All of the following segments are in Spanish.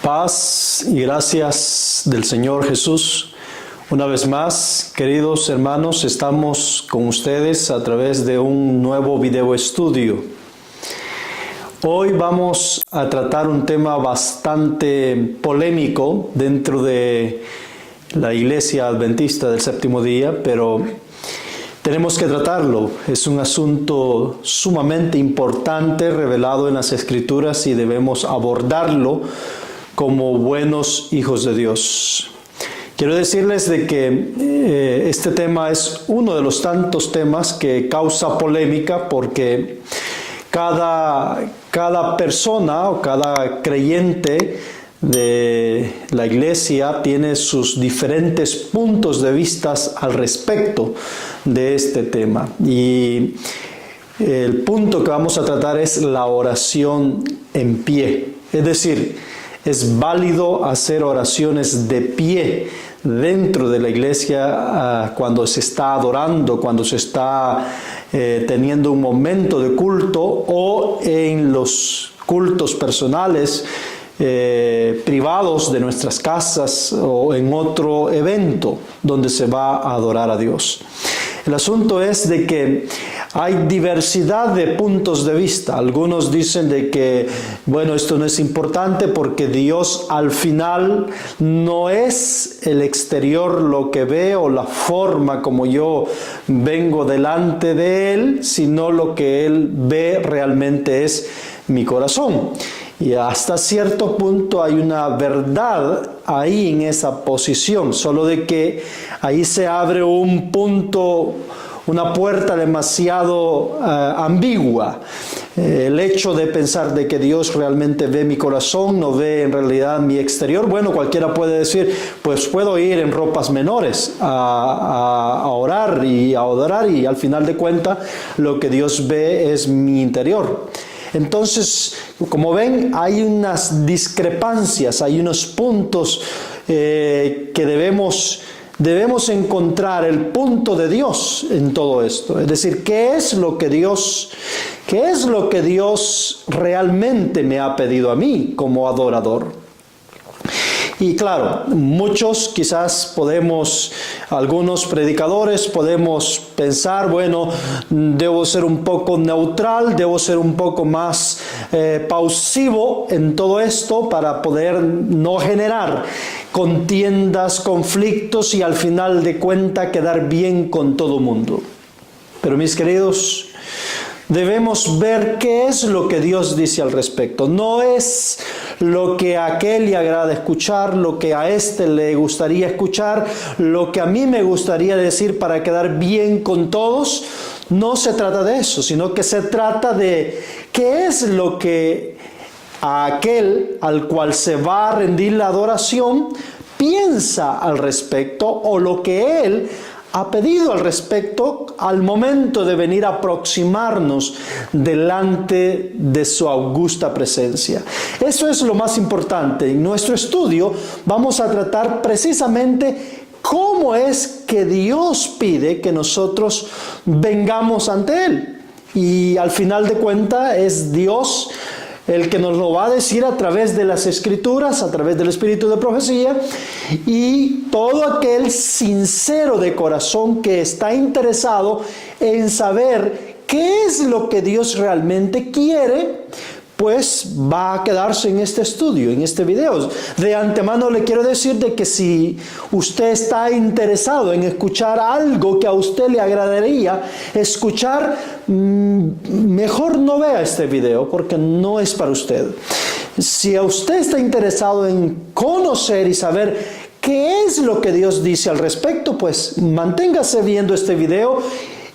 Paz y gracias del Señor Jesús. Una vez más, queridos hermanos, estamos con ustedes a través de un nuevo video estudio. Hoy vamos a tratar un tema bastante polémico dentro de la Iglesia Adventista del Séptimo Día, pero tenemos que tratarlo. Es un asunto sumamente importante revelado en las Escrituras y debemos abordarlo como buenos hijos de Dios. Quiero decirles de que este tema es uno de los tantos temas que causa polémica porque cada persona o cada creyente de la iglesia tiene sus diferentes puntos de vista al respecto de este tema. Y el punto que vamos a tratar es la oración en pie. Es decir, es válido hacer oraciones de pie dentro de la iglesia cuando se está adorando, cuando se está teniendo un momento de culto o en los cultos personales privados de nuestras casas o en otro evento donde se va a adorar a Dios. El asunto es de que hay diversidad de puntos de vista. Algunos dicen de que, bueno, esto no es importante porque Dios al final no es el exterior lo que ve o la forma como yo vengo delante de Él, sino lo que Él ve realmente es mi corazón. Y hasta cierto punto hay una verdad ahí en esa posición, solo de que ahí se abre un punto, una puerta demasiado ambigua. El hecho de pensar de que Dios realmente ve mi corazón, no ve en realidad mi exterior. Bueno, cualquiera puede decir, pues puedo ir en ropas menores a orar y a adorar y al final de cuentas lo que Dios ve es mi interior. Entonces, como ven, hay unas discrepancias, hay unos puntos que debemos encontrar el punto de Dios en todo esto. Es decir, ¿qué es lo que Dios realmente me ha pedido a mí como adorador? Y claro, muchos quizás algunos predicadores podemos pensar, bueno, debo ser un poco neutral, debo ser un poco más pausivo en todo esto para poder no generar contiendas, conflictos y al final de cuentas quedar bien con todo el mundo. Pero mis queridos, debemos ver qué es lo que Dios dice al respecto. No es lo que a aquel le agrada escuchar, lo que a este le gustaría escuchar, lo que a mí me gustaría decir para quedar bien con todos. No se trata de eso, sino que se trata de qué es lo que a aquel al cual se va a rendir la adoración piensa al respecto o lo que él ha pedido al respecto al momento de venir a aproximarnos delante de su augusta presencia. Eso es lo más importante. En nuestro estudio vamos a tratar precisamente cómo es que Dios pide que nosotros vengamos ante Él. Y al final de cuentas es Dios el que nos lo va a decir a través de las Escrituras, a través del Espíritu de profecía, y todo aquel sincero de corazón que está interesado en saber qué es lo que Dios realmente quiere, pues va a quedarse en este estudio, en este video. De antemano le quiero decir de que si usted está interesado en escuchar algo que a usted le agradaría escuchar, mejor no vea este video porque no es para usted. Si a usted está interesado en conocer y saber qué es lo que Dios dice al respecto, pues manténgase viendo este video.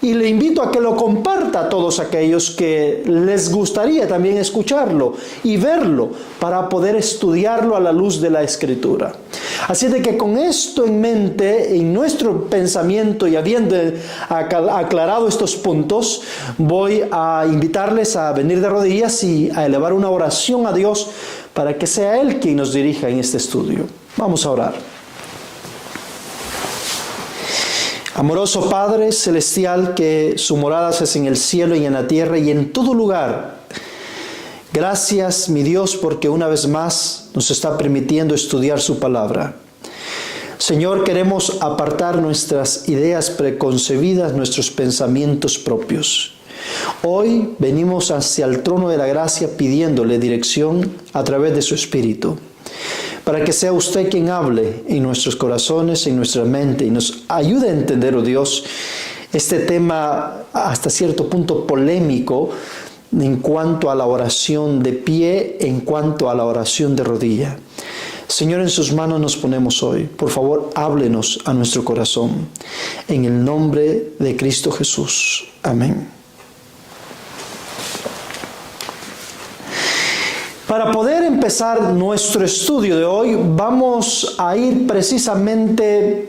Y le invito a que lo comparta a todos aquellos que les gustaría también escucharlo y verlo para poder estudiarlo a la luz de la Escritura. Así de que con esto en mente, en nuestro pensamiento y habiendo aclarado estos puntos, voy a invitarles a venir de rodillas y a elevar una oración a Dios para que sea Él quien nos dirija en este estudio. Vamos a orar. Amoroso Padre Celestial, que su morada es en el cielo y en la tierra y en todo lugar, Gracias, mi Dios, porque una vez más nos está permitiendo estudiar su palabra. Señor, queremos apartar nuestras ideas preconcebidas, nuestros pensamientos propios. Hoy venimos hacia el trono de la gracia pidiéndole dirección a través de su Espíritu, para que sea usted quien hable en nuestros corazones, en nuestra mente, y nos ayude a entender, oh Dios, este tema hasta cierto punto polémico en cuanto a la oración de pie, en cuanto a la oración de rodilla. Señor, en sus manos nos ponemos hoy. Por favor, háblenos a nuestro corazón. En el nombre de Cristo Jesús. Amén. Para poder empezar nuestro estudio de hoy, vamos a ir precisamente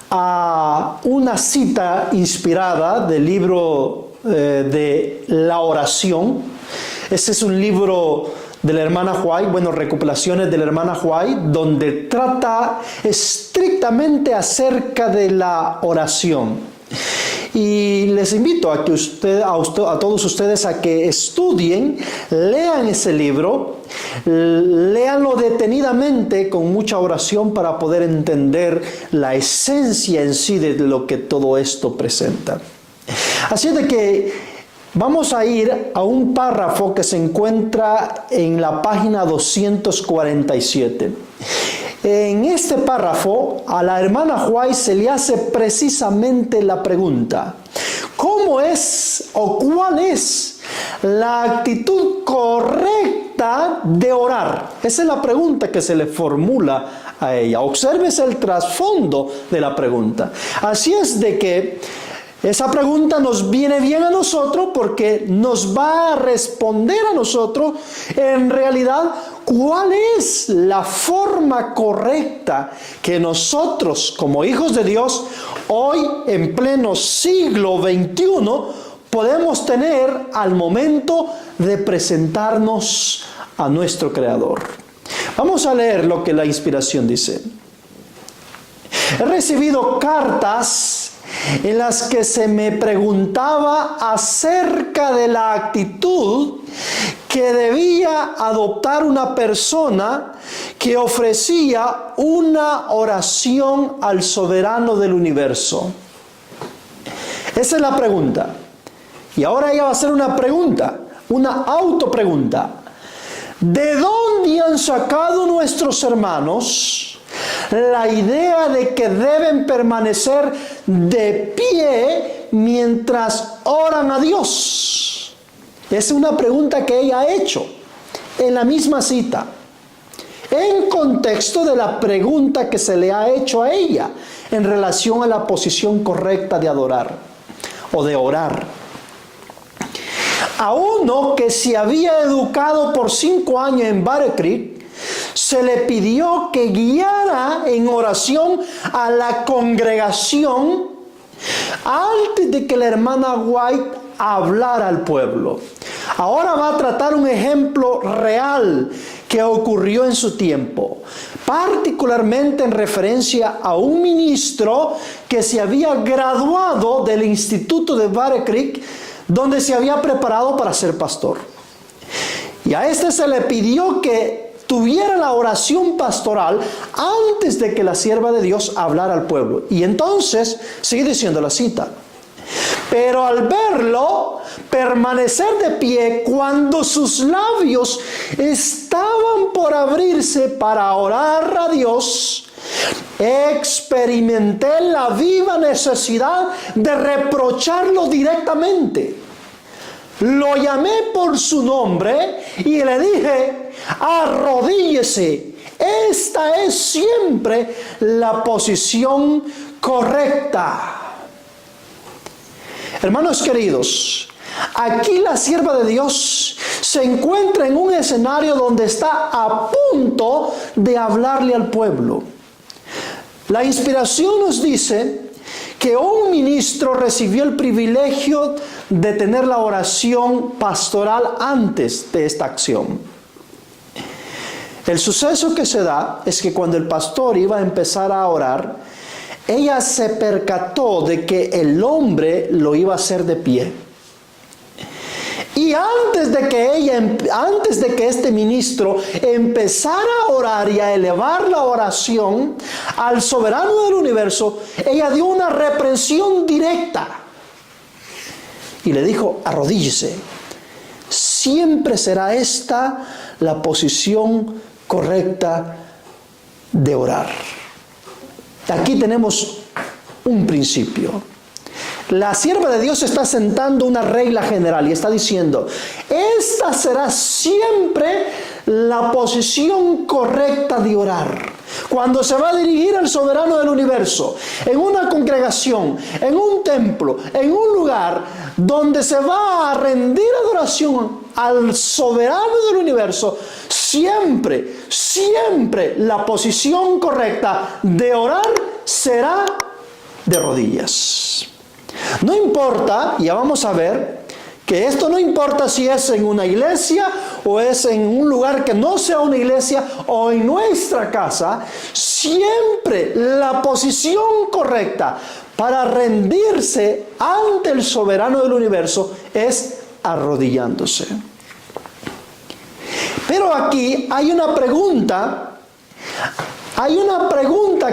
a una cita inspirada del libro de la oración. Este es un libro de la hermana White, recopilaciones de la hermana White, donde trata estrictamente acerca de la oración. Y les invito a que a todos ustedes a que estudien, lean ese libro, léanlo detenidamente con mucha oración para poder entender la esencia en sí de lo que todo esto presenta. Así de que vamos a ir a un párrafo que se encuentra en la página 247. En este párrafo, a la hermana White se le hace precisamente la pregunta: ¿cómo es o cuál es la actitud correcta de orar? Esa es la pregunta que se le formula a ella. Obsérvese el trasfondo de la pregunta. Así es de que esa pregunta nos viene bien a nosotros porque nos va a responder a nosotros en realidad cuál es la forma correcta que nosotros como hijos de Dios hoy en pleno siglo XXI podemos tener al momento de presentarnos a nuestro Creador. Vamos a leer lo que la inspiración dice. He recibido cartas en las que se me preguntaba acerca de la actitud que debía adoptar una persona que ofrecía una oración al soberano del universo. Esa es la pregunta. Y ahora ella va a hacer una pregunta, una autopregunta. ¿De dónde han sacado nuestros hermanos la idea de que deben permanecer de pie mientras oran a Dios? Es una pregunta que ella ha hecho en la misma cita, en contexto de la pregunta que se le ha hecho a ella en relación a la posición correcta de adorar o de orar. A uno que se había educado por 5 años en Battle Creek, se le pidió que guiara en oración a la congregación antes de que la hermana White hablara al pueblo. Ahora va a tratar un ejemplo real que ocurrió en su tiempo, particularmente en referencia a un ministro que se había graduado del instituto de Battle Creek, donde se había preparado para ser pastor. Y a este se le pidió que tuviera la oración pastoral antes de que la sierva de Dios hablara al pueblo. Y entonces sigue diciendo la cita: pero al verlo permanecer de pie cuando sus labios estaban por abrirse para orar a Dios, experimenté la viva necesidad de reprocharlo directamente. Lo llamé por su nombre y le dije: arrodíllese. Esta es siempre la posición correcta. Hermanos queridos, aquí la sierva de Dios se encuentra en un escenario donde está a punto de hablarle al pueblo. La inspiración nos dice que un ministro recibió el privilegio de tener la oración pastoral antes de esta acción. El suceso que se da es que cuando el pastor iba a empezar a orar, ella se percató de que el hombre lo iba a hacer de pie. Y antes de que este ministro empezara a orar y a elevar la oración al soberano del universo, ella dio una reprensión directa. Y le dijo, arrodíllese. Siempre será esta la posición correcta de orar. Aquí tenemos un principio. La sierva de Dios está sentando una regla general y está diciendo, esta será siempre la posición correcta de orar. Cuando se va a dirigir al soberano del universo, en una congregación, en un templo, en un lugar donde se va a rendir adoración al soberano del universo, siempre la posición correcta de orar será de rodillas. No importa, ya vamos a ver, que esto no importa si es en una iglesia o es en un lugar que no sea una iglesia o en nuestra casa, siempre la posición correcta para rendirse ante el soberano del universo es arrodillándose. Pero aquí hay una pregunta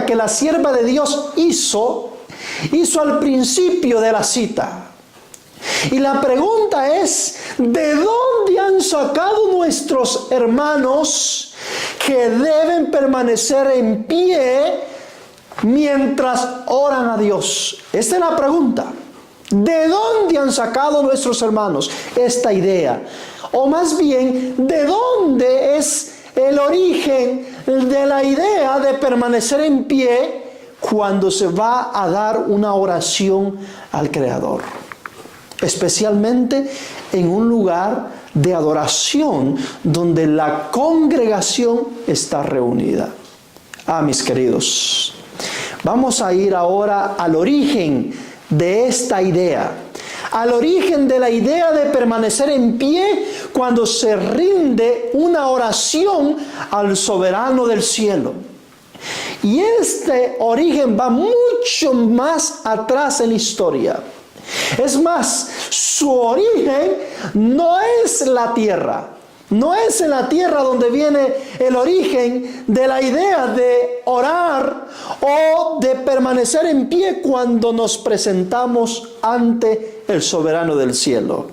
que la sierva de Dios hizo al principio de la cita. Y la pregunta es, ¿de dónde han sacado nuestros hermanos que deben permanecer en pie mientras oran a Dios? Esta es la pregunta. ¿De dónde han sacado nuestros hermanos esta idea? O más bien, ¿de dónde es el origen de la idea de permanecer en pie cuando se va a dar una oración al Creador? Especialmente en un lugar de adoración donde la congregación está reunida. Mis queridos, vamos a ir ahora al origen de esta idea, al origen de la idea de permanecer en pie cuando se rinde una oración al soberano del cielo. Y este origen va mucho más atrás en la historia. Es más, su origen no es la tierra. No es en la tierra donde viene el origen de la idea de orar o de permanecer en pie cuando nos presentamos ante el soberano del cielo.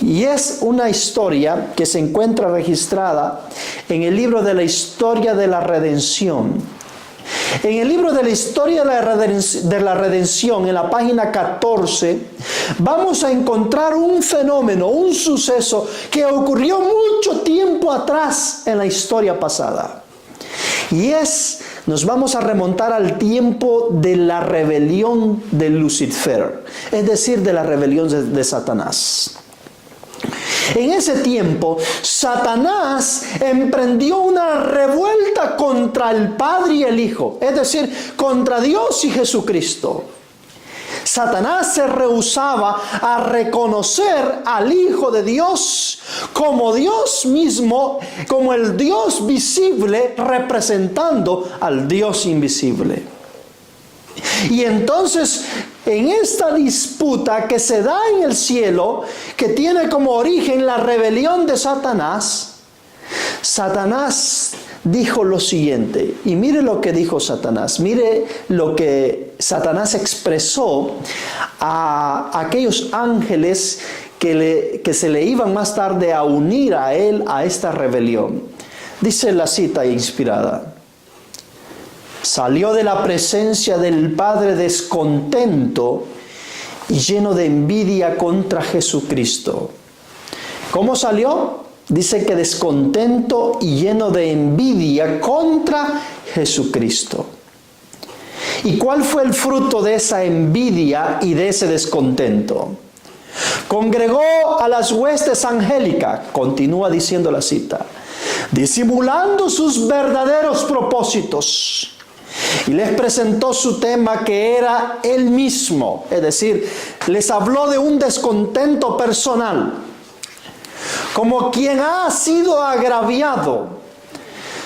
Y es una historia que se encuentra registrada en el libro de la historia de la redención. En el libro de la historia de la redención, en la página 14, vamos a encontrar un fenómeno, un suceso que ocurrió mucho tiempo atrás en la historia pasada. Y nos vamos a remontar al tiempo de la rebelión de Lucifer, es decir, de la rebelión de Satanás. En ese tiempo, Satanás emprendió una revuelta contra el Padre y el Hijo, es decir, contra Dios y Jesucristo. Satanás se rehusaba a reconocer al Hijo de Dios como Dios mismo, como el Dios visible representando al Dios invisible. Y entonces, en esta disputa que se da en el cielo, que tiene como origen la rebelión de Satanás, Satanás dijo lo siguiente, y mire lo que dijo Satanás, mire lo que Satanás expresó a aquellos ángeles que se le iban más tarde a unir a él a esta rebelión. Dice la cita inspirada: salió de la presencia del Padre descontento y lleno de envidia contra Jesucristo. ¿Cómo salió? Dice que descontento y lleno de envidia contra Jesucristo. ¿Y cuál fue el fruto de esa envidia y de ese descontento? Congregó a las huestes angélicas, continúa diciendo la cita, disimulando sus verdaderos propósitos. Y les presentó su tema, que era él mismo, es decir, les habló de un descontento personal, como quien ha sido agraviado.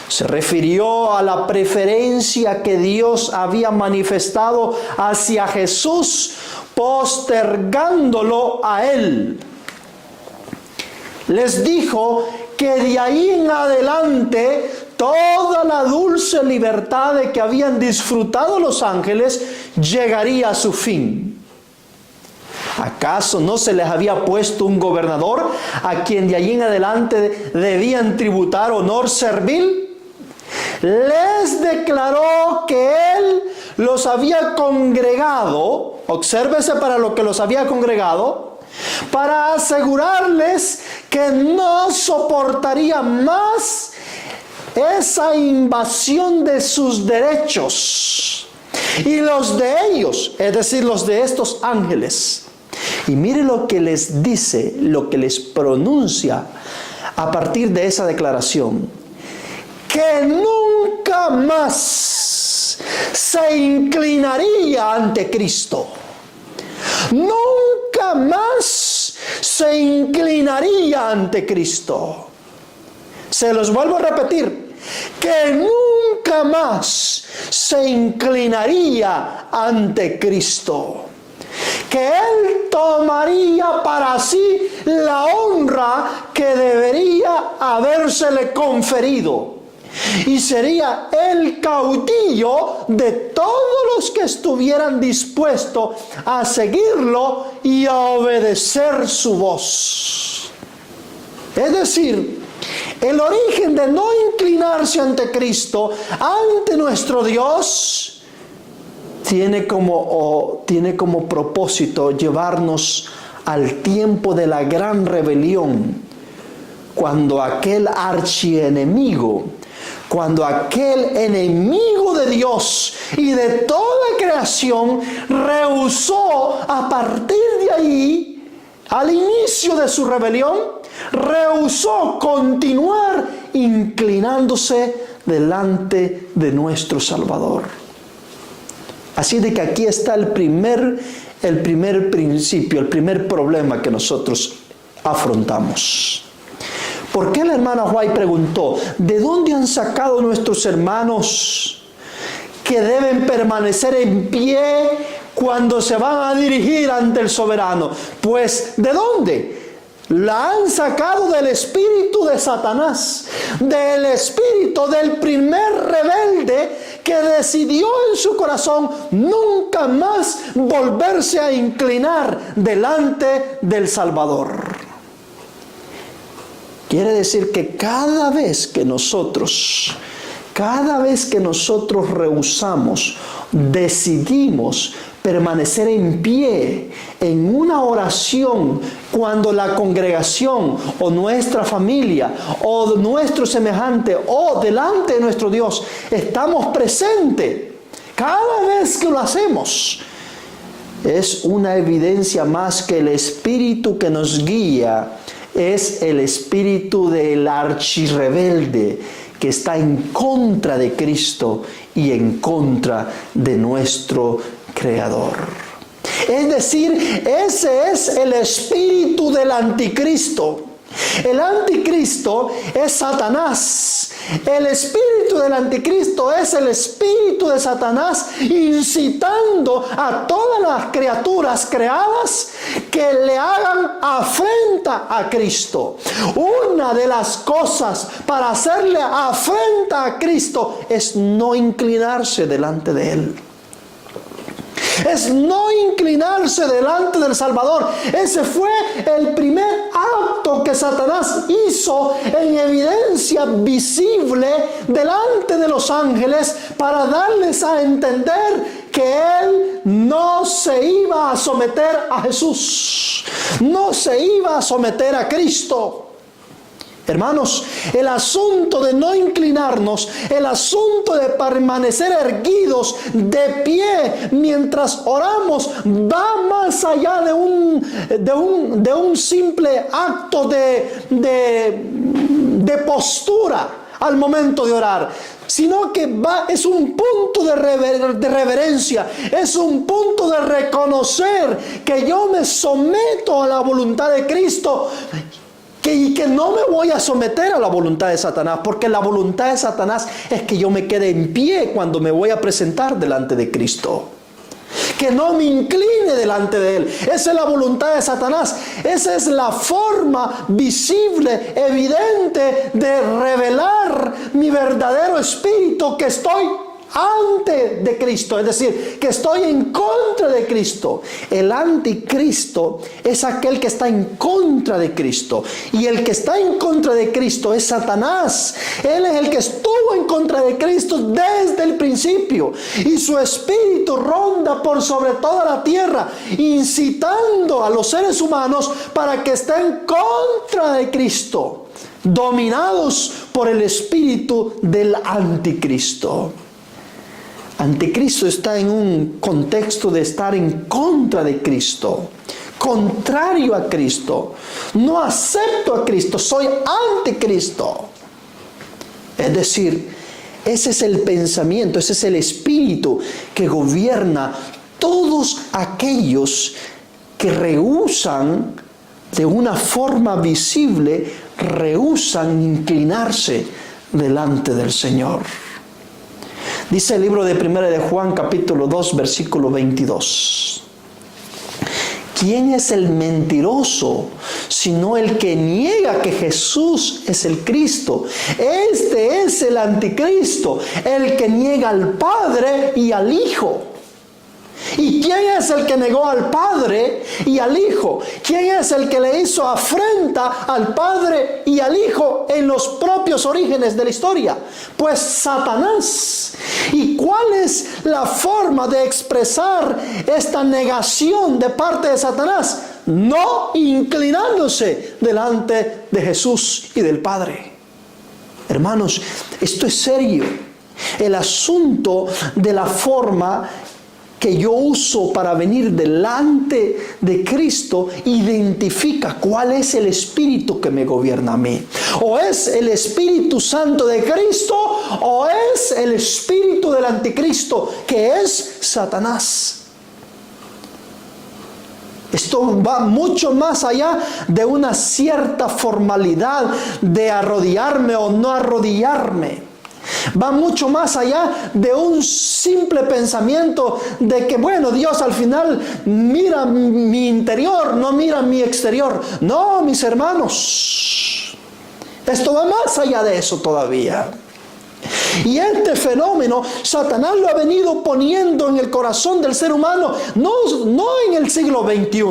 Se refirió a la preferencia que Dios había manifestado hacia Jesús, postergándolo a él. les dijo que de ahí en adelante toda la dulce libertad de que habían disfrutado los ángeles llegaría a su fin. ¿Acaso no se les había puesto un gobernador a quien de ahí en adelante debían tributar honor servil? Les declaró que él los había congregado, obsérvese para lo que los había congregado, para asegurarles que no soportaría más esa invasión de sus derechos y los de ellos, es decir, los de estos ángeles. Y mire lo que les dice, lo que les pronuncia a partir de esa declaración: que nunca más se inclinaría ante Cristo. Nunca más se inclinaría ante Cristo. Se los vuelvo a repetir, que nunca más se inclinaría ante Cristo. Que Él tomaría para sí la honra que debería habérsele conferido. Y sería el caudillo de todos los que estuvieran dispuestos a seguirlo y a obedecer su voz. Es decir, el origen de no inclinarse ante Cristo, ante nuestro Dios, tiene como propósito llevarnos al tiempo de la gran rebelión, cuando aquel archienemigo, cuando aquel enemigo de Dios y de toda creación rehusó a partir de ahí, al inicio de su rebelión, rehusó continuar inclinándose delante de nuestro Salvador. Así de que aquí está el primer principio, el primer problema que nosotros afrontamos. ¿Por qué la hermana White preguntó, ¿de dónde han sacado nuestros hermanos que deben permanecer en pie cuando se van a dirigir ante el soberano? Pues, ¿de dónde? La han sacado del espíritu de Satanás, del espíritu del primer rebelde que decidió en su corazón nunca más volverse a inclinar delante del Salvador. Quiere decir que cada vez que nosotros rehusamos, decidimos permanecer en pie en una oración, cuando la congregación o nuestra familia o nuestro semejante o delante de nuestro Dios estamos presentes, cada vez que lo hacemos, es una evidencia más que el espíritu que nos guía es el espíritu del archirrebelde que está en contra de Cristo y en contra de nuestro Creador. Es decir, ese es el espíritu del anticristo. El anticristo es Satanás. El espíritu del anticristo es el espíritu de Satanás incitando a todas las criaturas creadas que le hagan afrenta a Cristo. Una de las cosas para hacerle afrenta a Cristo es no inclinarse delante de Él. Es no inclinarse delante del Salvador. Ese fue el primer acto que Satanás hizo en evidencia visible delante de los ángeles para darles a entender que él no se iba a someter a Jesús, no se iba a someter a Cristo. Hermanos, el asunto de no inclinarnos, el asunto de permanecer erguidos de pie mientras oramos, va más allá de un simple acto de postura al momento de orar, sino que es un punto de reverencia, es un punto de reconocer que yo me someto a la voluntad de Cristo y que no me voy a someter a la voluntad de Satanás, porque la voluntad de Satanás es que yo me quede en pie cuando me voy a presentar delante de Cristo. que no me incline delante de Él. Esa es la voluntad de Satanás. Esa es la forma visible, evidente de revelar mi verdadero espíritu, que estoy ante de Cristo, es decir, que estoy en contra de Cristo. El anticristo es aquel que está en contra de Cristo, y el que está en contra de Cristo es Satanás. Él es el que estuvo en contra de Cristo desde el principio, y su espíritu ronda por sobre toda la tierra, incitando a los seres humanos para que estén en contra de Cristo, dominados por el espíritu del anticristo. Anticristo está en un contexto de estar en contra de Cristo, contrario a Cristo. No acepto a Cristo, soy anticristo. Es decir, ese es el pensamiento, ese es el espíritu que gobierna todos aquellos que rehúsan de una forma visible, rehúsan inclinarse delante del Señor. Dice el libro de 1 de Juan, capítulo 2, versículo 22. ¿Quién es el mentiroso sino el que niega que Jesús es el Cristo? Este es el anticristo, el que niega al Padre y al Hijo. ¿Y quién es el que negó al Padre y al Hijo? ¿Quién es el que le hizo afrenta al Padre y al Hijo en los propios orígenes de la historia? Pues Satanás. ¿Y cuál es la forma de expresar esta negación de parte de Satanás? No inclinándose delante de Jesús y del Padre. Hermanos, esto es serio. El asunto de la forma que yo uso para venir delante de Cristo identifica cuál es el espíritu que me gobierna a mí. O es el Espíritu Santo de Cristo, o es el espíritu del anticristo, que es Satanás. Esto va mucho más allá de una cierta formalidad de arrodillarme o no arrodillarme. Va mucho más allá de un simple pensamiento de que, bueno, Dios al final mira mi interior, no mira mi exterior. No, mis hermanos, esto va más allá de eso todavía. Y este fenómeno Satanás lo ha venido poniendo en el corazón del ser humano, no en el siglo XXI.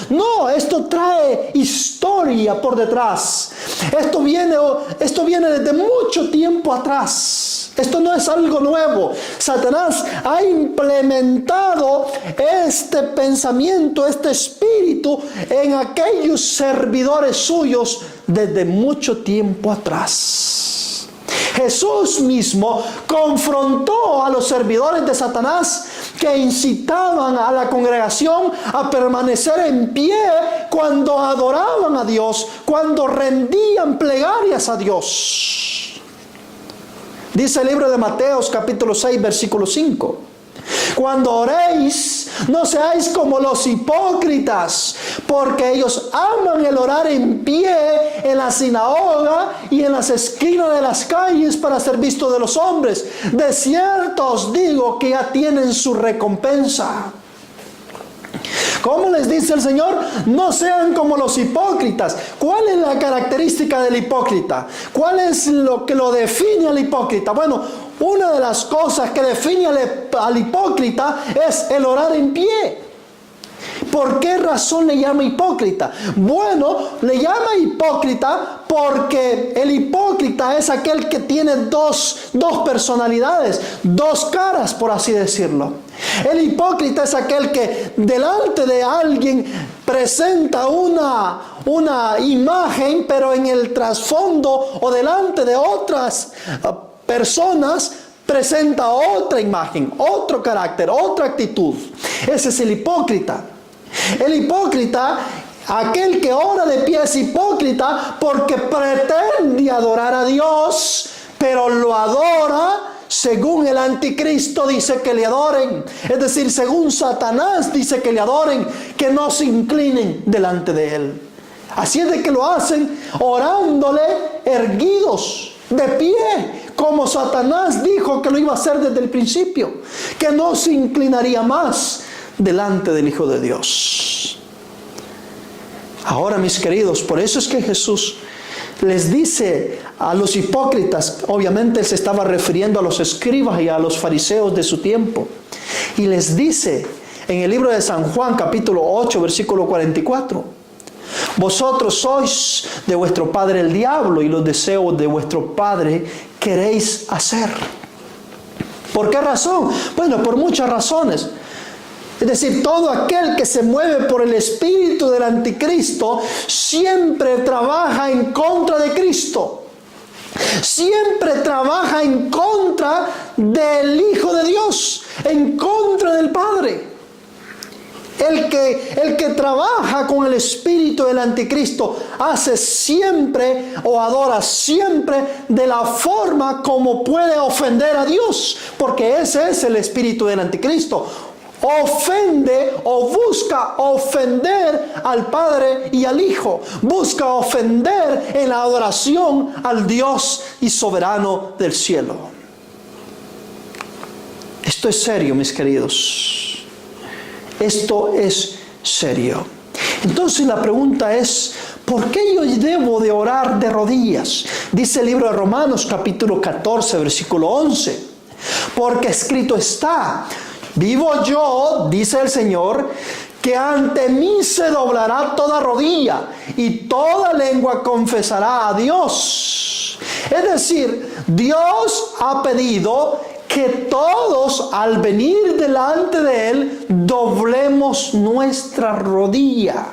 No, esto trae historia por detrás. Esto viene desde mucho tiempo atrás. Esto no es algo nuevo. Satanás ha implementado este pensamiento, este espíritu en aquellos servidores suyos desde mucho tiempo atrás. Jesús mismo confrontó a los servidores de Satanás que incitaban a la congregación a permanecer en pie cuando adoraban a Dios, cuando rendían plegarias a Dios. Dice el libro de Mateo, capítulo 6, versículo 5. Cuando oréis, no seáis como los hipócritas, porque ellos aman el orar en pie en la sinagoga y en las esquinas de las calles para ser vistos de los hombres. De cierto os digo que ya tienen su recompensa. ¿Cómo les dice el Señor? No sean como los hipócritas. ¿Cuál es la característica del hipócrita? ¿Cuál es lo que lo define al hipócrita? Bueno, una de las cosas que define al hipócrita es el orar en pie. ¿Por qué razón le llama hipócrita? Bueno, le llama hipócrita porque el hipócrita es aquel que tiene dos personalidades, dos caras, por así decirlo. El hipócrita es aquel que delante de alguien presenta una imagen, pero en el trasfondo o delante de otras personas presenta otra imagen, otro carácter, otra actitud. Ese es el hipócrita. El hipócrita, aquel que ora de pie, es hipócrita porque pretende adorar a Dios, pero lo adora según el anticristo dice que le adoren. Es decir, según Satanás dice que le adoren, que no se inclinen delante de él. Así es de que lo hacen orándole erguidos, de pie, como Satanás dijo que lo iba a hacer desde el principio, que no se inclinaría más delante del Hijo de Dios. Ahora, mis queridos, por eso es que Jesús les dice a los hipócritas, obviamente Él se estaba refiriendo a los escribas y a los fariseos de su tiempo, y les dice en el libro de San Juan, capítulo 8, versículo 44, vosotros sois de vuestro padre el diablo, y los deseos de vuestro padre queréis hacer. ¿Por qué razón? Bueno, por muchas razones. Es decir, todo aquel que se mueve por el espíritu del anticristo siempre trabaja en contra de Cristo. Siempre trabaja en contra del Hijo de Dios, en contra del Padre. El que trabaja con el espíritu del anticristo hace siempre o adora siempre de la forma como puede ofender a Dios, porque ese es el espíritu del anticristo. Ofende o busca ofender al Padre y al Hijo. Busca ofender en la adoración al Dios y soberano del cielo. Esto es serio, mis queridos. Esto es serio. Entonces la pregunta es, ¿por qué yo debo de orar de rodillas? Dice el libro de Romanos capítulo 14, versículo 11. Porque escrito está: vivo yo, dice el Señor, que ante mí se doblará toda rodilla y toda lengua confesará a Dios. Es decir, Dios ha pedido que todos al venir delante de Él doblemos nuestra rodilla.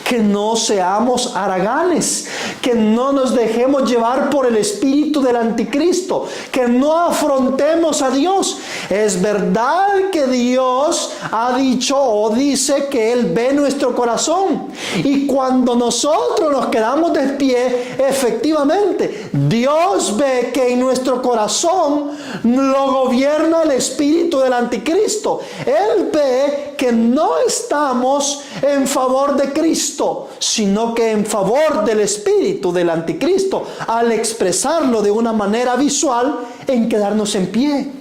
Que no seamos haraganes, que no nos dejemos llevar por el espíritu del anticristo, que no afrontemos a Dios. Es verdad que Dios ha dicho o dice que Él ve nuestro corazón, y cuando nosotros nos quedamos de pie, efectivamente Dios ve que en nuestro corazón lo gobierna el espíritu del anticristo. Él ve que no estamos en favor de Cristo, sino que en favor del espíritu del anticristo, al expresarlo de una manera visual en quedarnos en pie.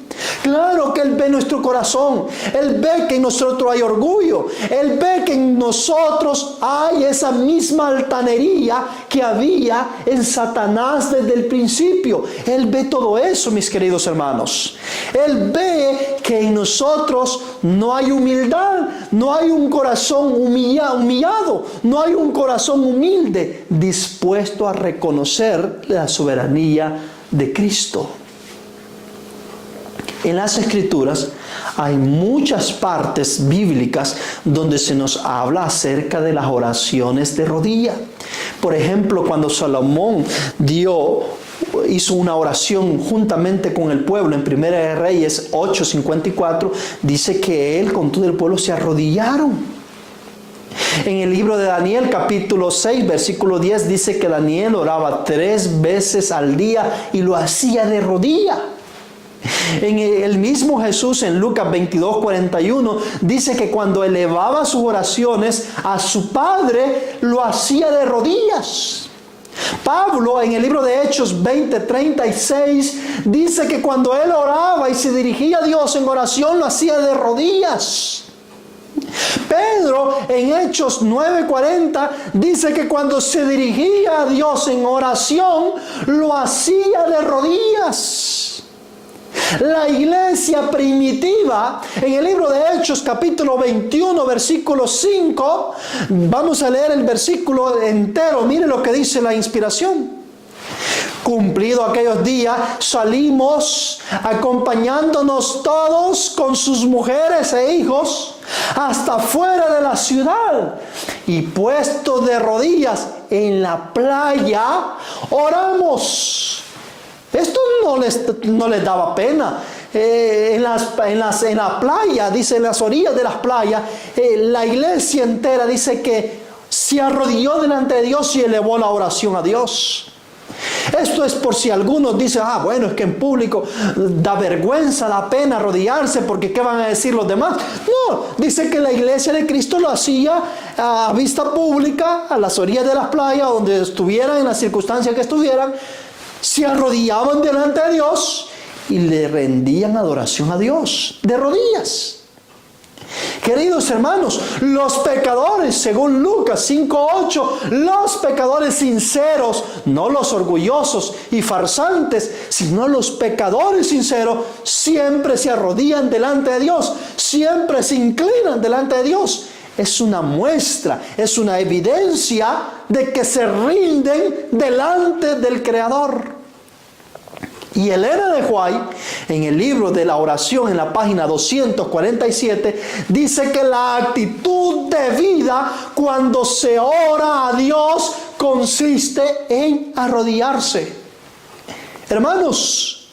Claro que Él ve nuestro corazón. Él ve que en nosotros hay orgullo. Él ve que en nosotros hay esa misma altanería que había en Satanás desde el principio. Él ve todo eso, mis queridos hermanos. Él ve que en nosotros no hay humildad, no hay un corazón humillado, no hay un corazón humilde, dispuesto a reconocer la soberanía de Cristo. En las Escrituras hay muchas partes bíblicas donde se nos habla acerca de las oraciones de rodilla. Por ejemplo, cuando Salomón hizo una oración juntamente con el pueblo en Primera de Reyes 8:54, dice que él con todo el pueblo se arrodillaron. En el libro de Daniel capítulo 6 versículo 10 dice que Daniel oraba 3 veces al día y lo hacía de rodilla. En el mismo Jesús en Lucas 22:41 dice que cuando elevaba sus oraciones a su Padre, lo hacía de rodillas. Pablo en el libro de Hechos 20:36 dice que cuando él oraba y se dirigía a Dios en oración, lo hacía de rodillas. Pedro en Hechos 9:40 dice que cuando se dirigía a Dios en oración, lo hacía de rodillas. La iglesia primitiva, en el libro de Hechos capítulo 21 versículo 5, vamos a leer el versículo entero. Mire lo que dice la inspiración. Cumplido aquellos días, salimos acompañándonos todos con sus mujeres e hijos hasta fuera de la ciudad, y puestos de rodillas en la playa, oramos. Esto no les daba pena. En la playa, dice, en las orillas de las playas, la iglesia entera dice que se arrodilló delante de Dios y elevó la oración a Dios. Esto es por si algunos dicen, bueno, es que en público da vergüenza, da pena arrodillarse, porque ¿qué van a decir los demás? No, dice que la iglesia de Cristo lo hacía a vista pública, a las orillas de las playas, donde estuvieran, en las circunstancias que estuvieran. Se arrodillaban delante de Dios y le rendían adoración a Dios de rodillas. Queridos hermanos, los pecadores, según Lucas 5:8, los pecadores sinceros, no los orgullosos y farsantes, sino los pecadores sinceros, siempre se arrodillan delante de Dios, siempre se inclinan delante de Dios. Es una muestra, es una evidencia de que se rinden delante del Creador. Y Elena de White, en el libro de la oración, en la página 247, dice que la actitud de vida cuando se ora a Dios consiste en arrodillarse. Hermanos,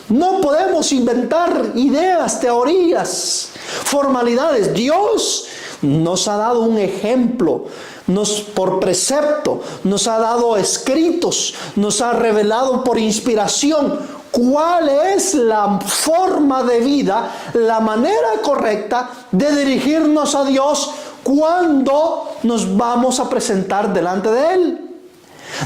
no podemos inventar ideas, teorías, formalidades. Dios nos ha dado un ejemplo, por precepto, nos ha dado escritos, nos ha revelado por inspiración cuál es la forma de vida, la manera correcta de dirigirnos a Dios cuando nos vamos a presentar delante de Él.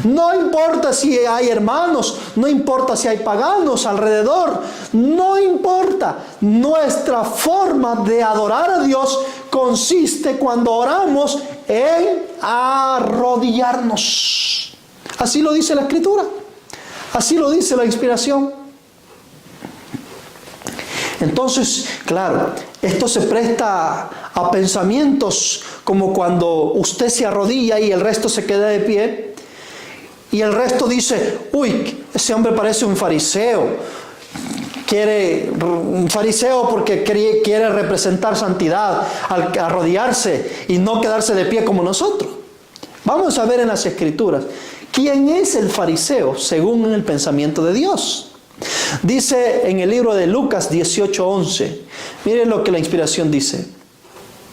No importa si hay hermanos, no importa si hay paganos alrededor, no importa. Nuestra forma de adorar a Dios consiste cuando oramos en arrodillarnos. Así lo dice la Escritura, así lo dice la inspiración. Entonces, claro, esto se presta a pensamientos como cuando usted se arrodilla y el resto se queda de pie. Y el resto dice, uy, ese hombre parece un fariseo. Un fariseo porque quiere representar santidad al arrodillarse y no quedarse de pie como nosotros. Vamos a ver en las Escrituras quién es el fariseo según el pensamiento de Dios. Dice en el libro de Lucas 18:11, miren lo que la inspiración dice.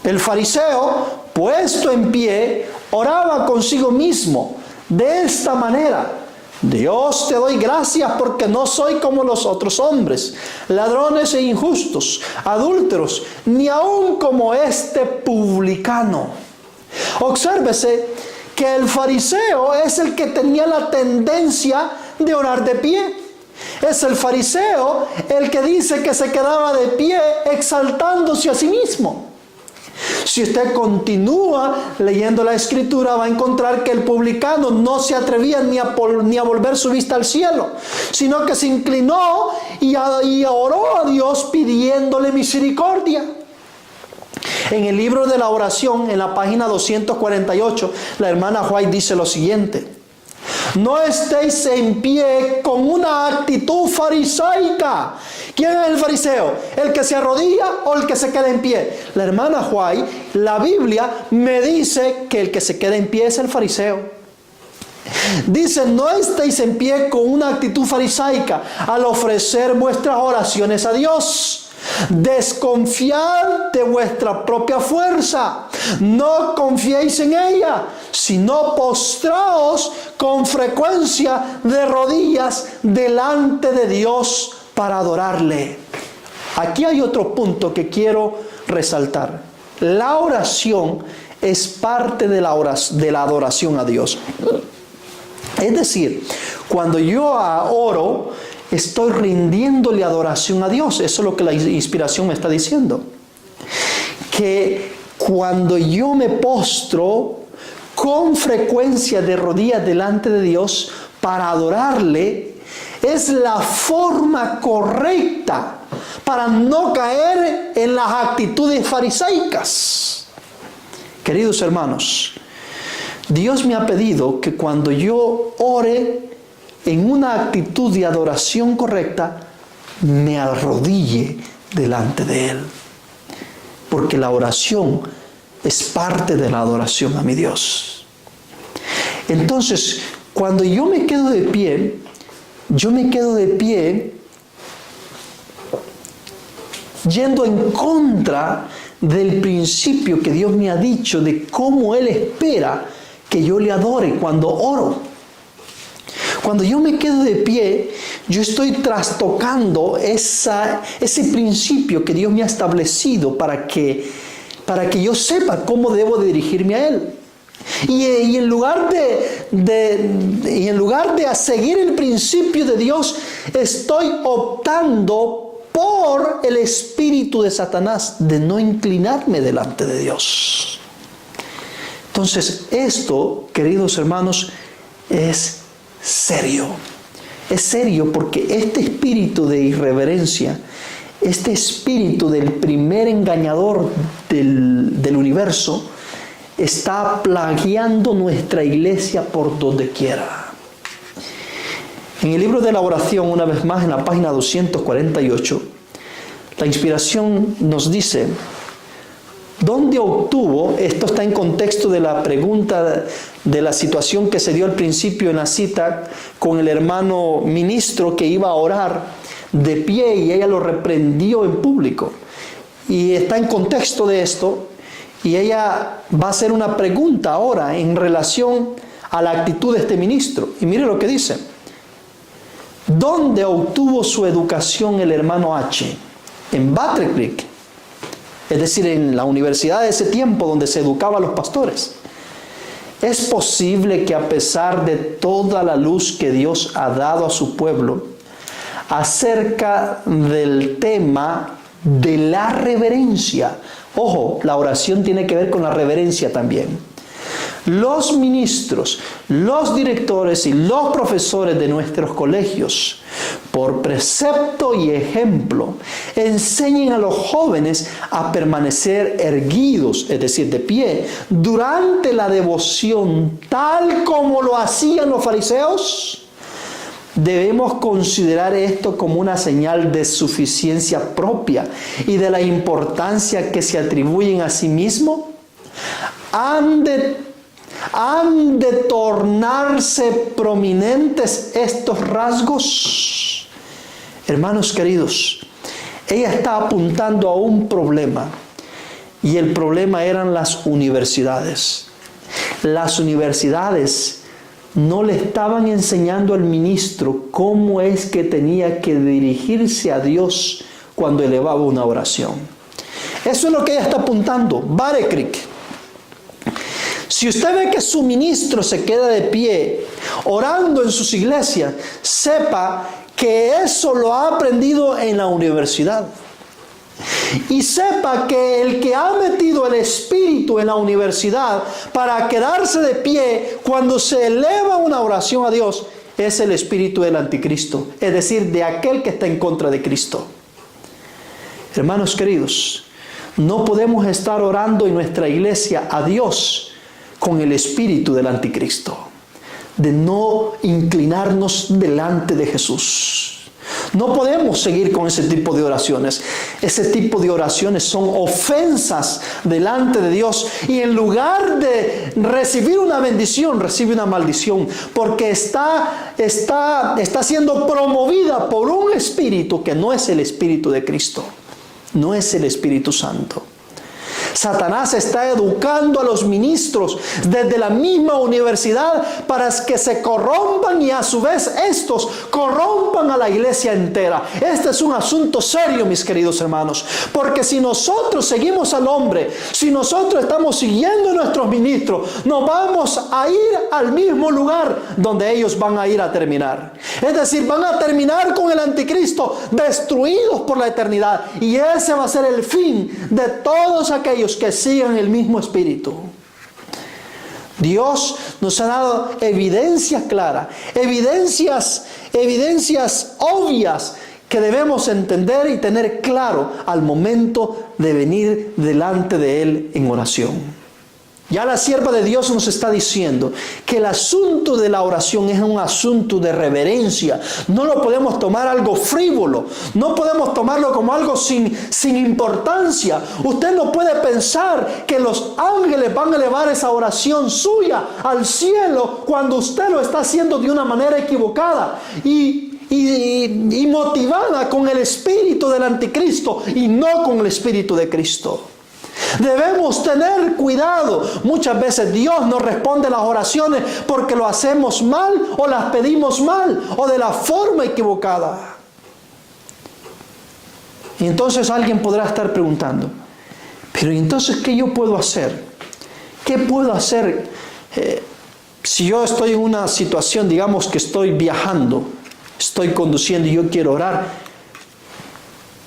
El fariseo, puesto en pie, oraba consigo mismo de esta manera: Dios, te doy gracias porque no soy como los otros hombres, ladrones e injustos, adúlteros, ni aun como este publicano. Obsérvese que el fariseo es el que tenía la tendencia de orar de pie. Es el fariseo el que dice que se quedaba de pie exaltándose a sí mismo. Si usted continúa leyendo la Escritura, va a encontrar que el publicano no se atrevía ni a volver su vista al cielo, sino que se inclinó y oró a Dios pidiéndole misericordia. En el libro de la oración, en la página 248, la hermana White dice lo siguiente: no estéis en pie con una actitud farisaica. ¿Quién es el fariseo? ¿El que se arrodilla o el que se queda en pie? La hermana White, la Biblia me dice que el que se queda en pie es el fariseo. Dice, no estéis en pie con una actitud farisaica al ofrecer vuestras oraciones a Dios. Desconfiad de vuestra propia fuerza, no confiéis en ella, sino postraos con frecuencia de rodillas delante de Dios para adorarle. Aquí hay otro punto que quiero resaltar. La oración es parte de la adoración a Dios. Es decir, cuando yo oro, estoy rindiéndole adoración a Dios. Eso es lo que la inspiración me está diciendo. Que cuando yo me postro con frecuencia de rodillas delante de Dios para adorarle, es la forma correcta para no caer en las actitudes farisaicas. Queridos hermanos, Dios me ha pedido que cuando yo ore en una actitud de adoración correcta, me arrodille delante de Él. Porque la oración es parte de la adoración a mi Dios. Entonces, cuando yo me quedo de pie, yendo en contra del principio que Dios me ha dicho de cómo Él espera que yo le adore cuando oro. Cuando yo me quedo de pie, yo estoy trastocando ese principio que Dios me ha establecido para que yo sepa cómo debo de dirigirme a Él. Y en lugar de seguir el principio de Dios, estoy optando por el espíritu de Satanás de no inclinarme delante de Dios. Entonces, esto, queridos hermanos, es serio. Es serio porque este espíritu de irreverencia, este espíritu del primer engañador del universo, está plagueando nuestra iglesia por donde quiera. En el libro de la oración, una vez más, en la página 248, la inspiración nos dice: ¿dónde obtuvo? Esto está en contexto de la pregunta de la situación que se dio al principio en la cita con el hermano ministro que iba a orar de pie y ella lo reprendió en público. Y está en contexto de esto y ella va a hacer una pregunta ahora en relación a la actitud de este ministro. Y mire lo que dice: ¿dónde obtuvo su educación el hermano H? En Battle Creek. Es decir, en la universidad de ese tiempo donde se educaba a los pastores. ¿Es posible que a pesar de toda la luz que Dios ha dado a su pueblo acerca del tema de la reverencia? Ojo, la oración tiene que ver con la reverencia también. Los ministros, los directores y los profesores de nuestros colegios, por precepto y ejemplo, enseñen a los jóvenes a permanecer erguidos, es decir, de pie, durante la devoción, tal como lo hacían los fariseos. Debemos considerar esto como una señal de suficiencia propia y de la importancia que se atribuyen a sí mismos. Han de tornarse prominentes estos rasgos. Hermanos queridos, ella está apuntando a un problema, y el problema eran las universidades. Las universidades no le estaban enseñando al ministro cómo es que tenía que dirigirse a Dios cuando elevaba una oración. Eso es lo que ella está apuntando. Battle Creek. Si usted ve que su ministro se queda de pie orando en sus iglesias, sepa que eso lo ha aprendido en la universidad. Y sepa que el que ha metido el espíritu en la universidad para quedarse de pie cuando se eleva una oración a Dios es el espíritu del anticristo, es decir, de aquel que está en contra de Cristo. Hermanos queridos, no podemos estar orando en nuestra iglesia a Dios con el espíritu del anticristo, de no inclinarnos delante de Jesús. No podemos seguir con ese tipo de oraciones. Ese tipo de oraciones son ofensas delante de Dios, y en lugar de recibir una bendición, recibe una maldición, porque está siendo promovida por un espíritu que no es el espíritu de Cristo, no es el Espíritu Santo. Satanás está educando a los ministros desde la misma universidad para que se corrompan, y a su vez estos corrompan a la iglesia entera. Este es un asunto serio, mis queridos hermanos, porque si nosotros seguimos al hombre, si nosotros estamos siguiendo a nuestros ministros, nos vamos a ir al mismo lugar donde ellos van a ir a terminar. Es decir, van a terminar con el anticristo, destruidos por la eternidad, y ese va a ser el fin de todos aquellos que sigan el mismo espíritu. Dios nos ha dado evidencias claras, evidencias obvias que debemos entender y tener claro al momento de venir delante de Él en oración. Ya la sierva de Dios nos está diciendo que el asunto de la oración es un asunto de reverencia. No lo podemos tomar algo frívolo. No podemos tomarlo como algo sin importancia. Usted no puede pensar que los ángeles van a elevar esa oración suya al cielo cuando usted lo está haciendo de una manera equivocada y motivada con el espíritu del anticristo y no con el espíritu de Cristo. Debemos tener cuidado. Muchas veces Dios no responde las oraciones porque lo hacemos mal o las pedimos mal o de la forma equivocada. Y entonces alguien podrá estar preguntando, pero ¿y entonces qué yo puedo hacer? ¿Qué puedo hacer si yo estoy en una situación, digamos que estoy viajando, estoy conduciendo y yo quiero orar?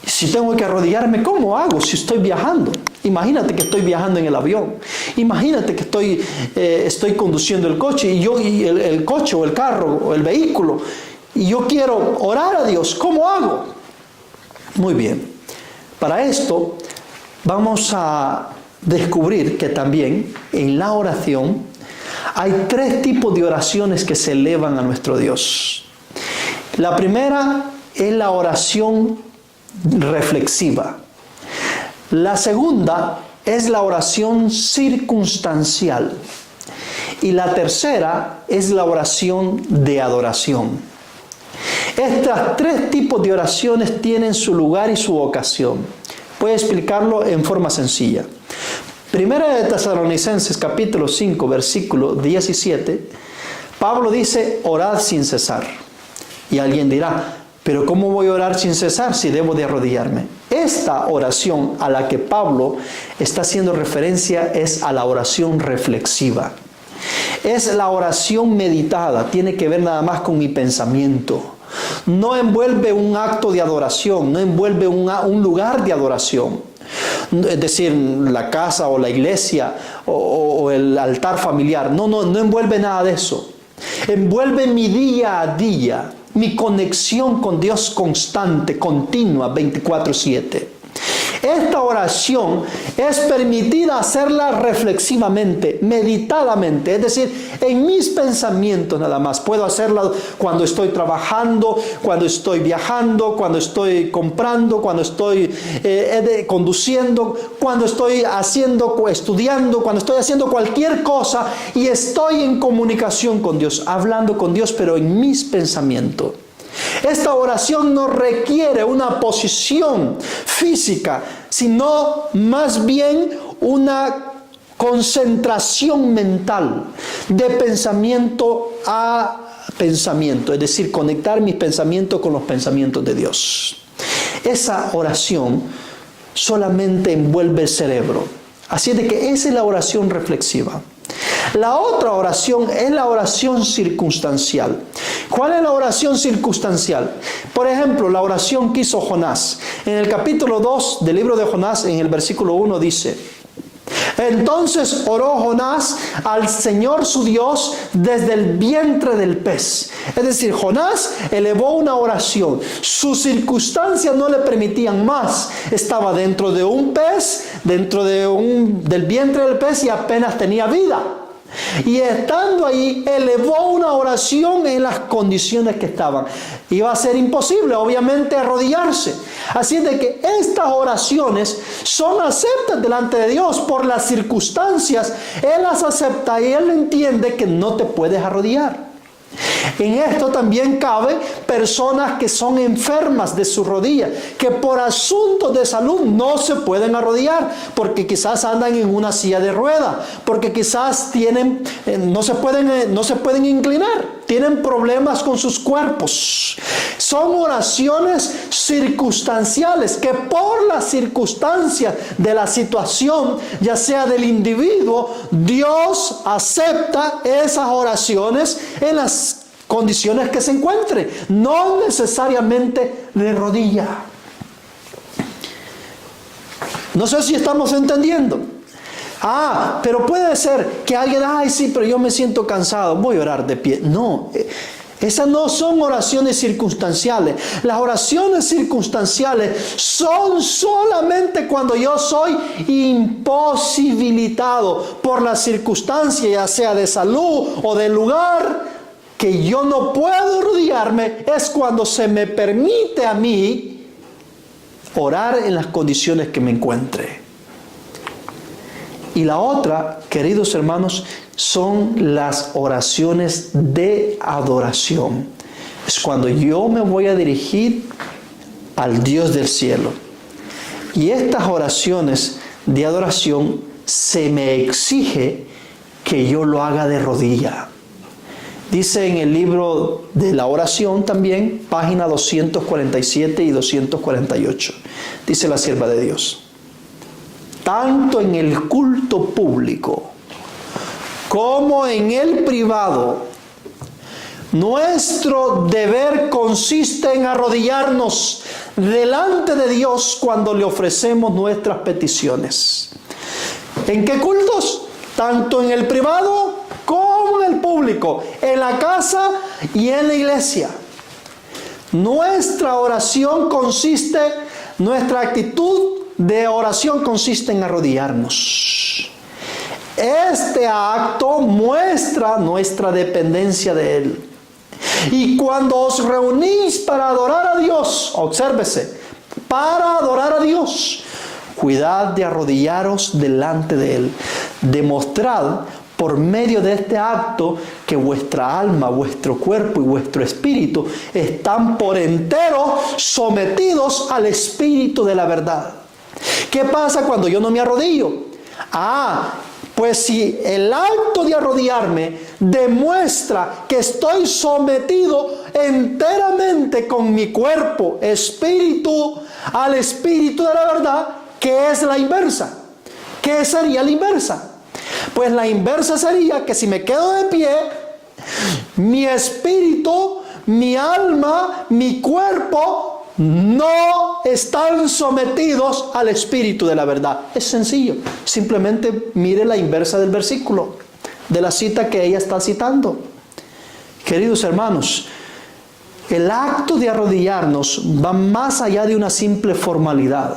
Si tengo que arrodillarme, ¿cómo hago si estoy viajando? Imagínate que estoy viajando en el avión. Imagínate que estoy conduciendo el coche y el coche o el carro o el vehículo y yo quiero orar a Dios. ¿Cómo hago? Muy bien. Para esto vamos a descubrir que también en la oración hay 3 tipos de oraciones que se elevan a nuestro Dios. La primera es la oración reflexiva. La segunda es la oración circunstancial. Y la tercera es la oración de adoración. Estas 3 tipos de oraciones tienen su lugar y su ocasión. Voy a explicarlo en forma sencilla. Primera de Tesalonicenses capítulo 5 versículo 17, Pablo dice: orad sin cesar. Y alguien dirá: pero ¿cómo voy a orar sin cesar si debo de arrodillarme? Esta oración a la que Pablo está haciendo referencia es a la oración reflexiva. Es la oración meditada, tiene que ver nada más con mi pensamiento. No envuelve un acto de adoración, no envuelve un lugar de adoración. Es decir, la casa o la iglesia o el altar familiar. No envuelve nada de eso. Envuelve mi día a día, mi conexión con Dios constante, continua, 24/7. Esta oración es permitida hacerla reflexivamente, meditadamente, es decir, en mis pensamientos nada más. Puedo hacerla cuando estoy trabajando, cuando estoy viajando, cuando estoy comprando, cuando estoy conduciendo, cuando estoy estudiando, cuando estoy haciendo cualquier cosa y estoy en comunicación con Dios, hablando con Dios, pero en mis pensamientos. Esta oración no requiere una posición física, sino más bien una concentración mental de pensamiento a pensamiento, es decir, conectar mis pensamientos con los pensamientos de Dios. Esa oración solamente envuelve el cerebro. Así es de que esa es la oración reflexiva. La otra oración es la oración circunstancial. ¿Cuál es la oración circunstancial? Por ejemplo, la oración que hizo Jonás. En el capítulo 2 del libro de Jonás, en el versículo 1 dice: entonces oró Jonás al Señor su Dios desde el vientre del pez. Es decir, Jonás elevó una oración. Sus circunstancias no le permitían más. Estaba dentro de un pez, del vientre del pez y apenas tenía vida. Y estando ahí, elevó una oración en las condiciones que estaban. Iba a ser imposible, obviamente, arrodillarse. Así es de que estas oraciones son aceptas delante de Dios por las circunstancias. Él las acepta y Él entiende que no te puedes arrodillar. En esto también cabe personas que son enfermas de su rodilla, que por asuntos de salud no se pueden arrodillar, porque quizás andan en una silla de ruedas, porque quizás no se pueden inclinar, tienen problemas con sus cuerpos. Son oraciones circunstanciales que por las circunstancias de la situación, ya sea del individuo, Dios acepta esas oraciones en las condiciones que se encuentre, no necesariamente de rodilla. No sé si estamos entendiendo. Pero puede ser que alguien, sí, pero yo me siento cansado, voy a orar de pie. No, esas no son oraciones circunstanciales. Las oraciones circunstanciales son solamente cuando yo soy imposibilitado por la circunstancia, ya sea de salud o del lugar, que yo no puedo arrodillarme. Es cuando se me permite a mí orar en las condiciones que me encuentre. Y la otra, queridos hermanos, son las oraciones de adoración. Es cuando yo me voy a dirigir al Dios del cielo. Y estas oraciones de adoración se me exige que yo lo haga de rodilla. Dice en el libro de la oración también, página 247 y 248. Dice la sierva de Dios: tanto en el culto público como en el privado, nuestro deber consiste en arrodillarnos delante de Dios cuando le ofrecemos nuestras peticiones. ¿En qué cultos? Tanto en el privado como en el público, en la casa y en la iglesia. Nuestra actitud de oración consiste en arrodillarnos. Este acto muestra nuestra dependencia de Él. Y cuando os reunís para adorar a Dios, obsérvese, para adorar a Dios, cuidad de arrodillaros delante de Él. Demostrad por medio de este acto que vuestra alma, vuestro cuerpo y vuestro espíritu están por entero sometidos al Espíritu de la verdad. ¿Qué pasa cuando yo no me arrodillo? Pues si el acto de arrodillarme demuestra que estoy sometido enteramente con mi cuerpo, espíritu, al Espíritu de la verdad, ¿qué es la inversa? ¿Qué sería la inversa? Pues la inversa sería que si me quedo de pie, mi espíritu, mi alma, mi cuerpo no están sometidos al Espíritu de la verdad. Es sencillo. Simplemente mire la inversa del versículo, de la cita que ella está citando. Queridos hermanos, el acto de arrodillarnos va más allá de una simple formalidad.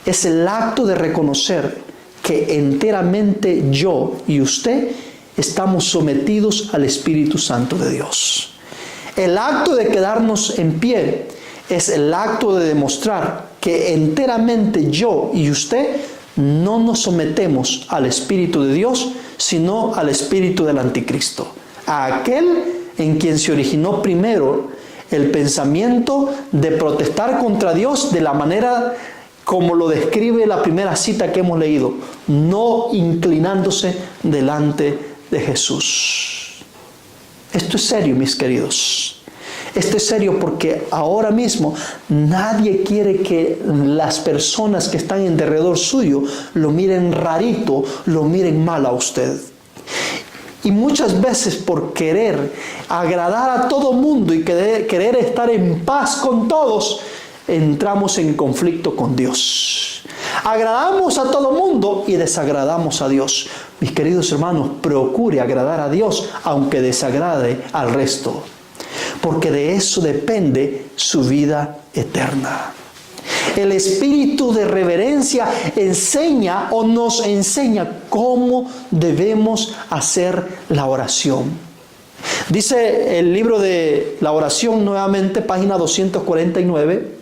Es el acto de reconocer que enteramente yo y usted estamos sometidos al Espíritu Santo de Dios. El acto de quedarnos en pie es el acto de demostrar que enteramente yo y usted no nos sometemos al Espíritu de Dios, sino al espíritu del anticristo, a aquel en quien se originó primero el pensamiento de protestar contra Dios de la manera como lo describe la primera cita que hemos leído, no inclinándose delante de Jesús. Esto es serio, mis queridos. Esto es serio porque ahora mismo nadie quiere que las personas que están en derredor suyo lo miren rarito, lo miren mal a usted. Y muchas veces por querer agradar a todo mundo y querer estar en paz con todos, entramos en conflicto con Dios. Agradamos a todo mundo y desagradamos a Dios. Mis queridos hermanos, procure agradar a Dios aunque desagrade al resto, porque de eso depende su vida eterna. El espíritu de reverencia enseña o nos enseña cómo debemos hacer la oración. Dice el libro de la oración, nuevamente, página 249,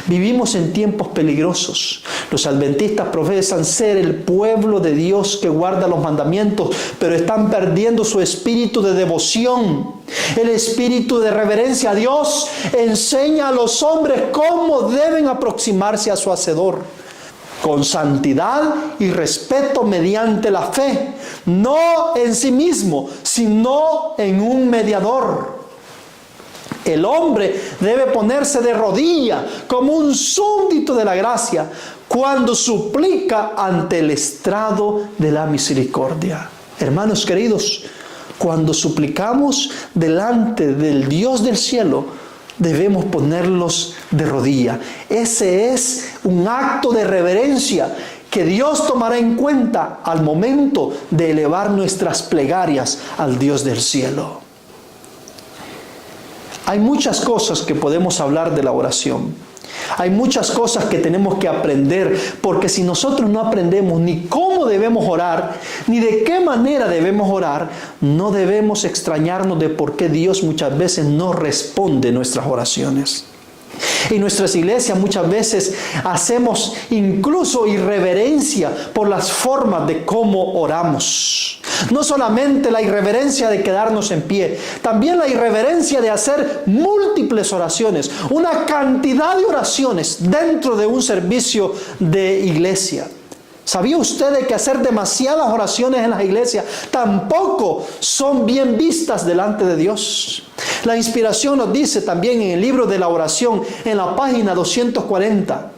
vivimos en tiempos peligrosos. Los adventistas profesan ser el pueblo de Dios que guarda los mandamientos, pero están perdiendo su espíritu de devoción. El espíritu de reverencia a Dios enseña a los hombres cómo deben aproximarse a su Hacedor, con santidad y respeto mediante la fe, no en sí mismo, sino en un mediador. El hombre debe ponerse de rodilla como un súbdito de la gracia cuando suplica ante el estrado de la misericordia. Hermanos queridos, cuando suplicamos delante del Dios del cielo, debemos ponerlos de rodilla. Ese es un acto de reverencia que Dios tomará en cuenta al momento de elevar nuestras plegarias al Dios del cielo. Hay muchas cosas que podemos hablar de la oración. Hay muchas cosas que tenemos que aprender, porque si nosotros no aprendemos ni cómo debemos orar, ni de qué manera debemos orar, no debemos extrañarnos de por qué Dios muchas veces no responde nuestras oraciones. En nuestras iglesias muchas veces hacemos incluso irreverencia por las formas de cómo oramos. No solamente la irreverencia de quedarnos en pie, también la irreverencia de hacer múltiples oraciones, una cantidad de oraciones dentro de un servicio de iglesia. ¿Sabía usted de que hacer demasiadas oraciones en las iglesias tampoco son bien vistas delante de Dios? La inspiración nos dice también en el libro de la oración, en la página 240,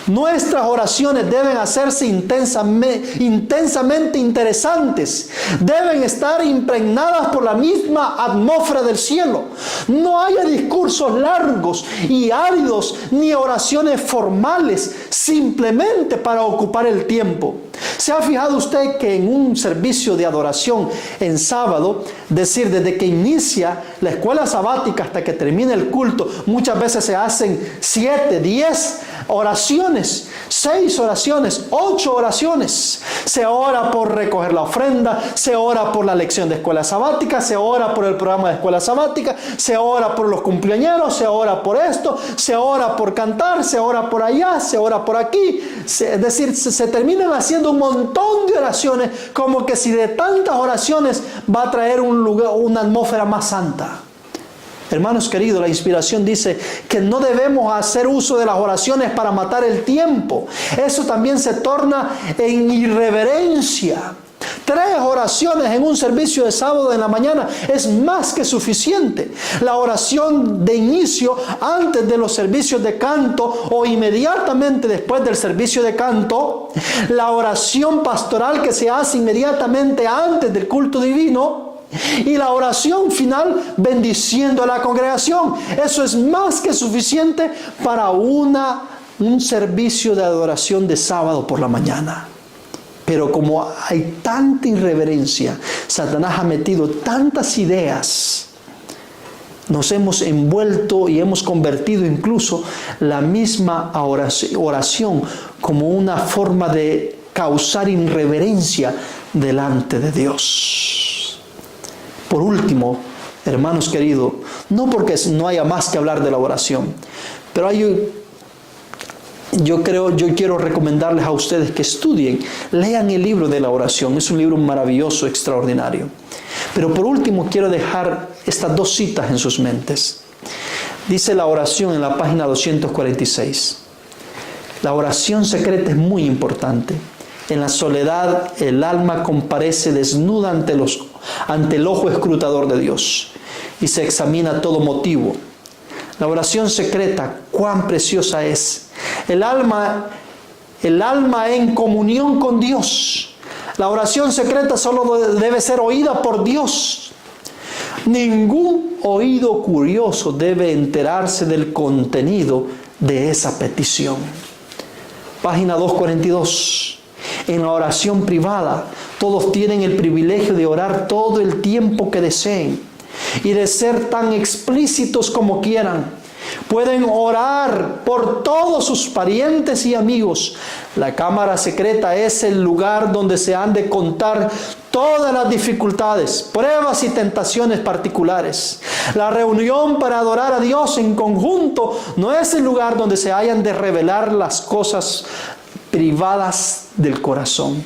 Nuestras oraciones deben hacerse intensamente interesantes. Deben estar impregnadas por la misma atmósfera del cielo. No haya discursos largos y áridos ni oraciones formales simplemente para ocupar el tiempo. ¿Se ha fijado usted que en un servicio de adoración en sábado, desde que inicia la escuela sabática hasta que termina el culto, muchas veces se hacen 7, 10 oraciones, 6 oraciones, 8 oraciones? Se ora por recoger la ofrenda, se ora por la lección de escuela sabática, se ora por el programa de escuela sabática, se ora por los cumpleañeros, se ora por esto, se ora por cantar, se ora por allá, se ora por aquí. Es decir, se terminan haciendo un montón de oraciones, como que si de tantas oraciones va a traer una atmósfera más santa. Hermanos queridos, la inspiración dice que no debemos hacer uso de las oraciones para matar el tiempo. Eso también se torna en irreverencia. 3 oraciones en un servicio de sábado en la mañana es más que suficiente. La oración de inicio antes de los servicios de canto o inmediatamente después del servicio de canto. La oración pastoral que se hace inmediatamente antes del culto divino. Y la oración final bendiciendo a la congregación. Eso es más que suficiente para un servicio de adoración de sábado por la mañana. Pero como hay tanta irreverencia, Satanás ha metido tantas ideas, nos hemos envuelto y hemos convertido incluso la misma oración como una forma de causar irreverencia delante de Dios. Por último, hermanos queridos, no porque no haya más que hablar de la oración, pero yo quiero recomendarles a ustedes que estudien, lean el libro de la oración. Es un libro maravilloso, extraordinario. Pero por último quiero dejar estas 2 citas en sus mentes. Dice la oración en la página 246. La oración secreta es muy importante. En la soledad el alma comparece desnuda ante el ojo escrutador de Dios y se examina todo motivo. La oración secreta, cuán preciosa es. El alma en comunión con Dios. La oración secreta solo debe ser oída por Dios. Ningún oído curioso debe enterarse del contenido de esa petición. Página 242. En la oración privada, todos tienen el privilegio de orar todo el tiempo que deseen y de ser tan explícitos como quieran. Pueden orar por todos sus parientes y amigos. La cámara secreta es el lugar donde se han de contar todas las dificultades, pruebas y tentaciones particulares. La reunión para adorar a Dios en conjunto no es el lugar donde se hayan de revelar las cosas privadas del corazón.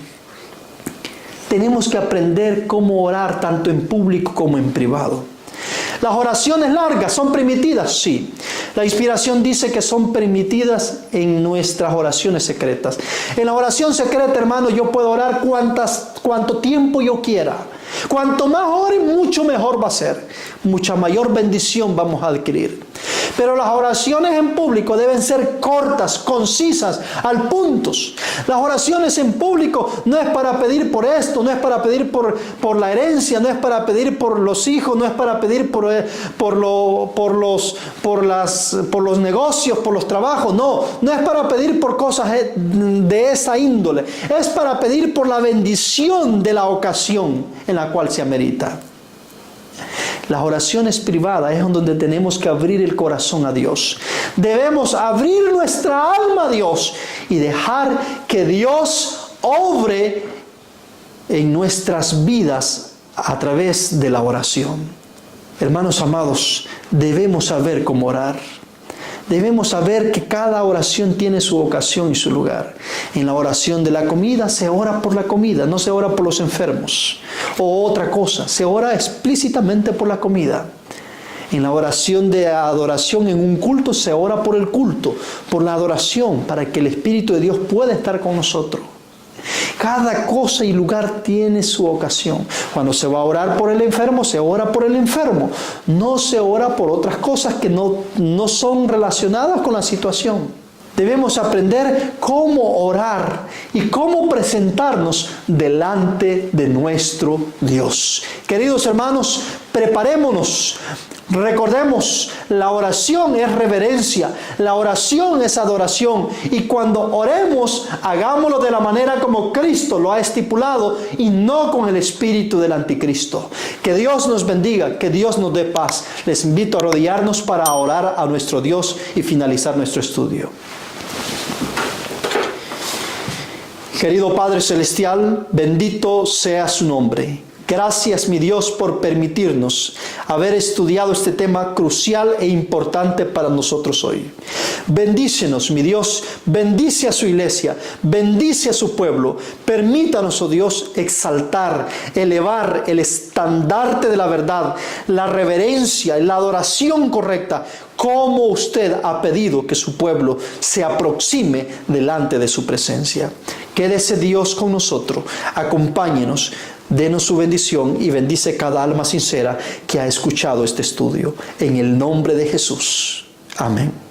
Tenemos que aprender cómo orar tanto en público como en privado. Las oraciones largas son permitidas, sí. La inspiración dice que son permitidas en nuestras oraciones secretas. En la oración secreta, hermano, yo puedo orar cuanto tiempo yo quiera. Cuanto más ore, mucho mejor va a ser. Mucha mayor bendición vamos a adquirir. Pero las oraciones en público deben ser cortas, concisas, al punto. Las oraciones en público no es para pedir por esto, no es para pedir por la herencia, no es para pedir por los hijos, no es para pedir por los negocios, por los trabajos. No es para pedir por cosas de esa índole. Es para pedir por la bendición de la ocasión en la cual se amerita. Las oraciones privadas es donde tenemos que abrir el corazón a Dios. Debemos abrir nuestra alma a Dios y dejar que Dios obre en nuestras vidas a través de la oración. Hermanos amados, debemos saber cómo orar. Debemos saber que cada oración tiene su ocasión y su lugar. En la oración de la comida se ora por la comida, no se ora por los enfermos o otra cosa. Se ora explícitamente por la comida. En la oración de adoración en un culto se ora por el culto, por la adoración, para que el Espíritu de Dios pueda estar con nosotros. Cada cosa y lugar tiene su ocasión. Cuando se va a orar por el enfermo, se ora por el enfermo. No se ora por otras cosas que no son relacionadas con la situación. debemos aprender cómo orar y cómo presentarnos delante de nuestro Dios. Queridos hermanos, preparémonos. Recordemos, la oración es reverencia, la oración es adoración, y cuando oremos, hagámoslo de la manera como Cristo lo ha estipulado y no con el espíritu del anticristo. Que Dios nos bendiga, que Dios nos dé paz. Les invito a arrodillarnos para orar a nuestro Dios y finalizar nuestro estudio. Querido Padre Celestial, bendito sea su nombre. Gracias, mi Dios, por permitirnos haber estudiado este tema crucial e importante para nosotros hoy. Bendícenos, mi Dios, bendice a su iglesia, bendice a su pueblo. Permítanos, oh Dios, exaltar, elevar el estandarte de la verdad, la reverencia y la adoración correcta, como usted ha pedido que su pueblo se aproxime delante de su presencia. Quédese Dios con nosotros, acompáñenos, denos su bendición y bendice cada alma sincera que ha escuchado este estudio. En el nombre de Jesús. Amén.